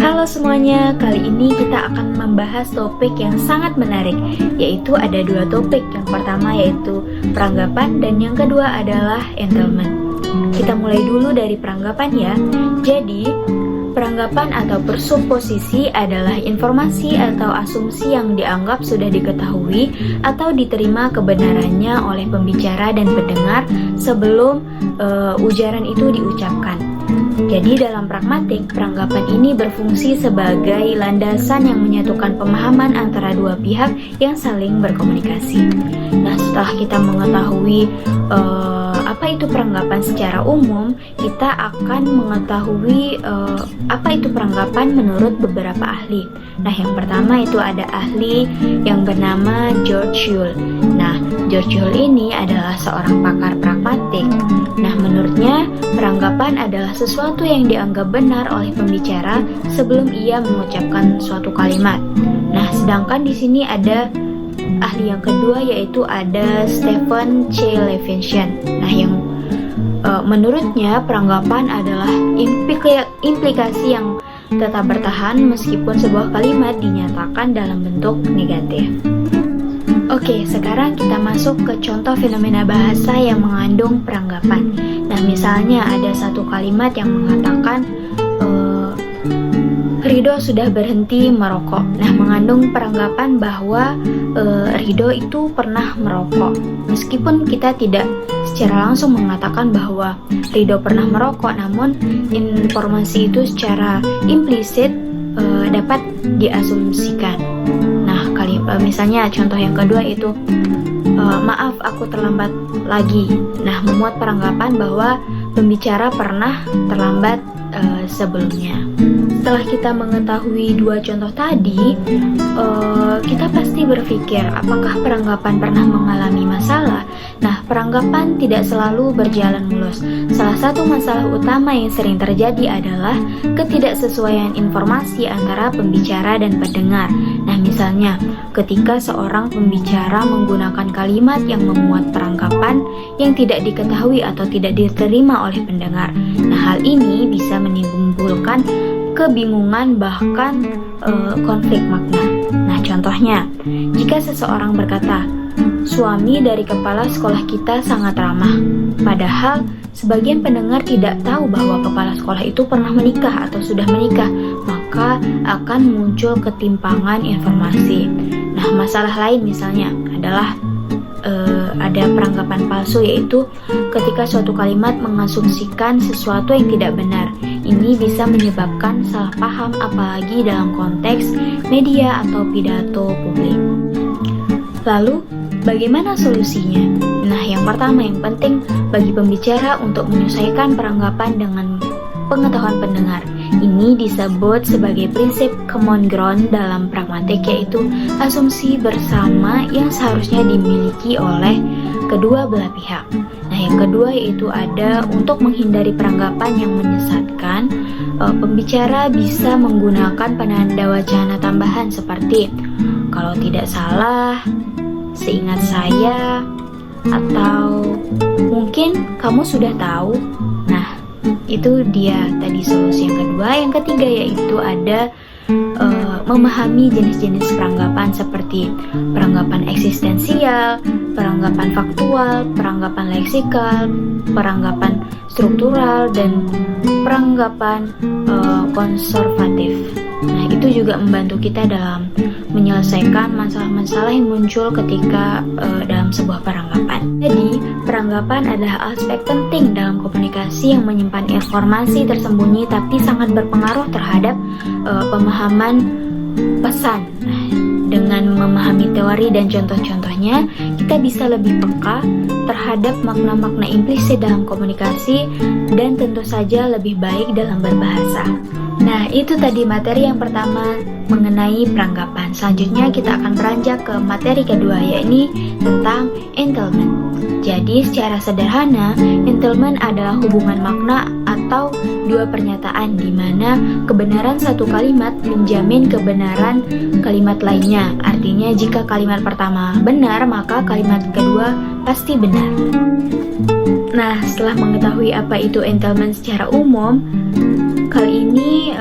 Halo semuanya, kali ini kita akan membahas topik yang sangat menarik, yaitu ada dua topik. Yang pertama yaitu peranggapan dan yang kedua adalah entitlement. Kita mulai dulu dari peranggapan ya. Jadi, peranggapan atau persuposisi adalah informasi atau asumsi yang dianggap sudah diketahui atau diterima kebenarannya oleh pembicara dan pendengar sebelum ujaran itu diucapkan. Jadi dalam pragmatik, peranggapan ini berfungsi sebagai landasan yang menyatukan pemahaman antara dua pihak yang saling berkomunikasi. Nah, setelah kita mengetahui apa itu peranggapan secara umum, kita akan mengetahui apa itu peranggapan menurut beberapa ahli. Nah, yang pertama itu ada ahli yang bernama George Yule. Nah, George Yule ini adalah seorang pakar pragmatik. Nah, menurutnya peranggapan adalah sesuatu yang dianggap benar oleh pembicara sebelum ia mengucapkan suatu kalimat. Nah, sedangkan di sini ada ahli yang kedua yaitu ada Stephen C. Levinson. Nah, yang menurutnya peranggapan adalah implikasi yang tetap bertahan meskipun sebuah kalimat dinyatakan dalam bentuk negatif. Oke, sekarang kita masuk ke contoh fenomena bahasa yang mengandung peranggapan. Nah, misalnya ada satu kalimat yang mengatakan Rido sudah berhenti merokok. Nah, mengandung peranggapan bahwa Rido itu pernah merokok. Meskipun kita tidak secara langsung mengatakan bahwa Rido pernah merokok, namun informasi itu secara implisit dapat diasumsikan. Nah, misalnya contoh yang kedua itu maaf aku terlambat lagi. Nah, memuat peranggapan bahwa pembicara pernah terlambat sebelumnya. Setelah kita mengetahui dua contoh tadi, kita pasti berpikir apakah peranggapan pernah mengalami masalah. Nah, peranggapan tidak selalu berjalan mulus. Salah satu masalah utama yang sering terjadi adalah ketidaksesuaian informasi antara pembicara dan pendengar. Nah, misalnya ketika seorang pembicara menggunakan kalimat yang memuat peranggapan yang tidak diketahui atau tidak diterima oleh pendengar. Nah, hal ini bisa menimbulkan kebingungan bahkan konflik makna. Nah, contohnya, jika seseorang berkata, suami dari kepala sekolah kita sangat ramah, padahal sebagian pendengar tidak tahu bahwa kepala sekolah itu pernah menikah atau sudah menikah, maka akan muncul ketimpangan informasi. Nah, masalah lain misalnya adalah ada peranggapan palsu, yaitu ketika suatu kalimat mengasumsikan sesuatu yang tidak benar. Ini bisa menyebabkan salah paham apalagi dalam konteks media atau pidato publik. Lalu, bagaimana solusinya? Nah, yang pertama yang penting bagi pembicara untuk menyesuaikan peranggapan dengan pengetahuan pendengar. Ini disebut sebagai prinsip common ground dalam pragmatik, yaitu asumsi bersama yang seharusnya dimiliki oleh kedua belah pihak. Nah, yang kedua yaitu ada untuk menghindari peranggapan yang menyesatkan, pembicara bisa menggunakan penanda wacana tambahan seperti kalau tidak salah, seingat saya, atau mungkin kamu sudah tahu. Nah, itu dia tadi solusi yang kedua. Yang ketiga yaitu ada memahami jenis-jenis peranggapan seperti peranggapan eksistensial, peranggapan faktual, peranggapan leksikal, peranggapan struktural, dan peranggapan konservatif. Nah, itu juga membantu kita dalam menyelesaikan masalah-masalah yang muncul ketika dalam sebuah peranggapan. Jadi, peranggapan adalah aspek penting dalam komunikasi yang menyimpan informasi tersembunyi tapi sangat berpengaruh terhadap pemahaman pesan. Nah, dengan memahami teori dan contoh-contohnya, kita bisa lebih peka terhadap makna-makna implisit dalam komunikasi dan tentu saja lebih baik dalam berbahasa. Nah, itu tadi materi yang pertama mengenai peranggapan. Selanjutnya kita akan beranjak ke materi kedua, yaitu tentang entitlement. Jadi, secara sederhana, entitlement adalah hubungan makna atau dua pernyataan di mana kebenaran satu kalimat menjamin kebenaran kalimat lainnya. Artinya, jika kalimat pertama benar, maka kalimat kedua pasti benar. Nah, setelah mengetahui apa itu entitlement secara umum, kali ini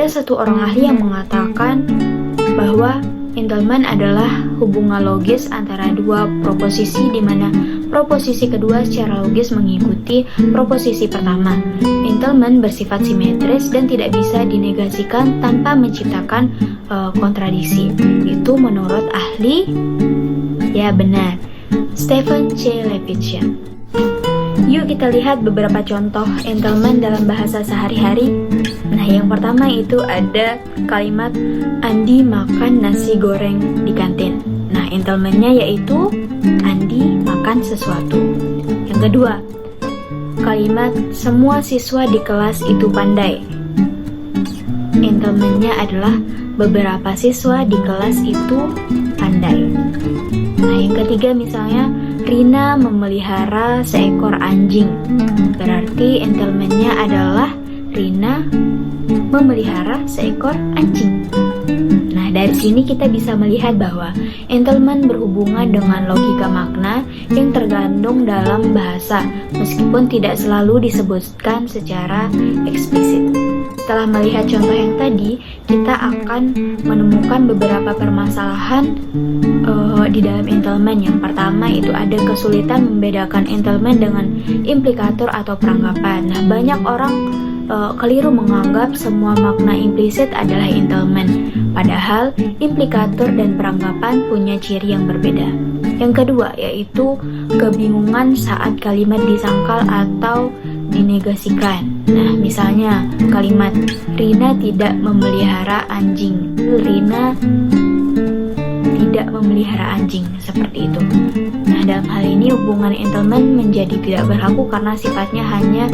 Ada satu orang ahli yang mengatakan bahwa entanglement adalah hubungan logis antara dua proposisi di mana proposisi kedua secara logis mengikuti proposisi pertama. Entanglement bersifat simetris dan tidak bisa dinegasikan tanpa menciptakan kontradiksi. Itu menurut ahli, ya benar, Stephen C. Levitsen. Yuk kita lihat beberapa contoh entanglement dalam bahasa sehari-hari. Nah, yang pertama itu ada kalimat Andi makan nasi goreng di kantin. Nah, entanglementnya yaitu Andi makan sesuatu. Yang kedua, kalimat semua siswa di kelas itu pandai. Entanglementnya adalah beberapa siswa di kelas itu pandai. Nah, yang ketiga misalnya Rina memelihara seekor anjing. Berarti entanglementnya adalah Rina memelihara seekor anjing. Nah, dari sini kita bisa melihat bahwa entanglement berhubungan dengan logika makna yang terkandung dalam bahasa, meskipun tidak selalu disebutkan secara eksplisit. Setelah melihat contoh yang tadi, kita akan menemukan beberapa permasalahan di dalam entanglement. Yang pertama itu ada kesulitan membedakan entanglement dengan implikator atau peranggapan. Nah, banyak orang keliru menganggap semua makna implisit adalah entanglement, padahal implikator dan peranggapan punya ciri yang berbeda. Yang kedua yaitu kebingungan saat kalimat disangkal atau dinegasikan. Nah, misalnya kalimat Rina tidak memelihara anjing. Rina tidak memelihara anjing, seperti itu. Nah, dalam hal ini hubungan entanglement menjadi tidak berlaku karena sifatnya hanya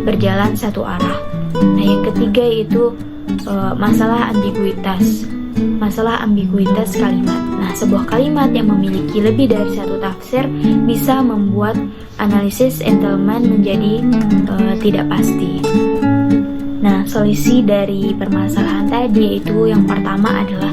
berjalan satu arah. Nah, yang ketiga itu masalah ambiguitas. Masalah ambiguitas kalimat. Nah, sebuah kalimat yang memiliki lebih dari satu tafsir bisa membuat analisis entanglement menjadi tidak pasti. Nah, solusi dari permasalahan tadi yaitu yang pertama adalah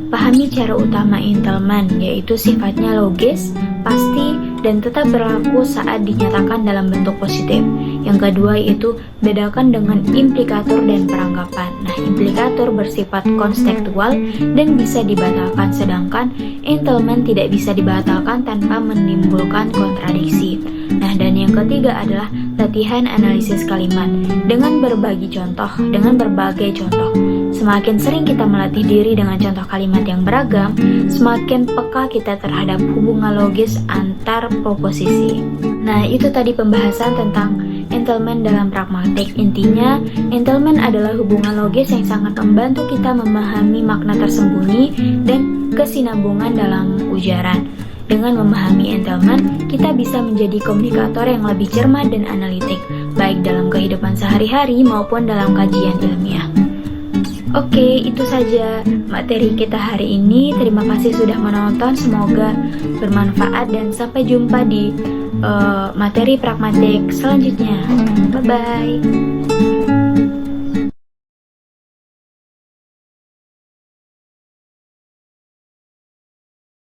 pahami cara utama entanglement, yaitu sifatnya logis, pasti, dan tetap berlaku saat dinyatakan dalam bentuk positif. Yang kedua yaitu bedakan dengan implikator dan peranggapan. Nah, implikator bersifat konstekstual dan bisa dibatalkan, sedangkan entanglement tidak bisa dibatalkan tanpa menimbulkan kontradiksi. Nah, dan yang ketiga adalah latihan analisis kalimat dengan berbagai contoh. Semakin sering kita melatih diri dengan contoh kalimat yang beragam, semakin peka kita terhadap hubungan logis antar proposisi. Nah, itu tadi pembahasan tentang entanglement dalam pragmatik. Intinya, entanglement adalah hubungan logis yang sangat membantu kita memahami makna tersembunyi dan kesinambungan dalam ujaran. Dengan memahami entanglement, kita bisa menjadi komunikator yang lebih cermat dan analitik, baik dalam kehidupan sehari-hari maupun dalam kajian ilmiah. Oke, itu saja materi kita hari ini. Terima kasih sudah menonton, semoga bermanfaat dan sampai jumpa di materi pragmatik selanjutnya. Bye-bye.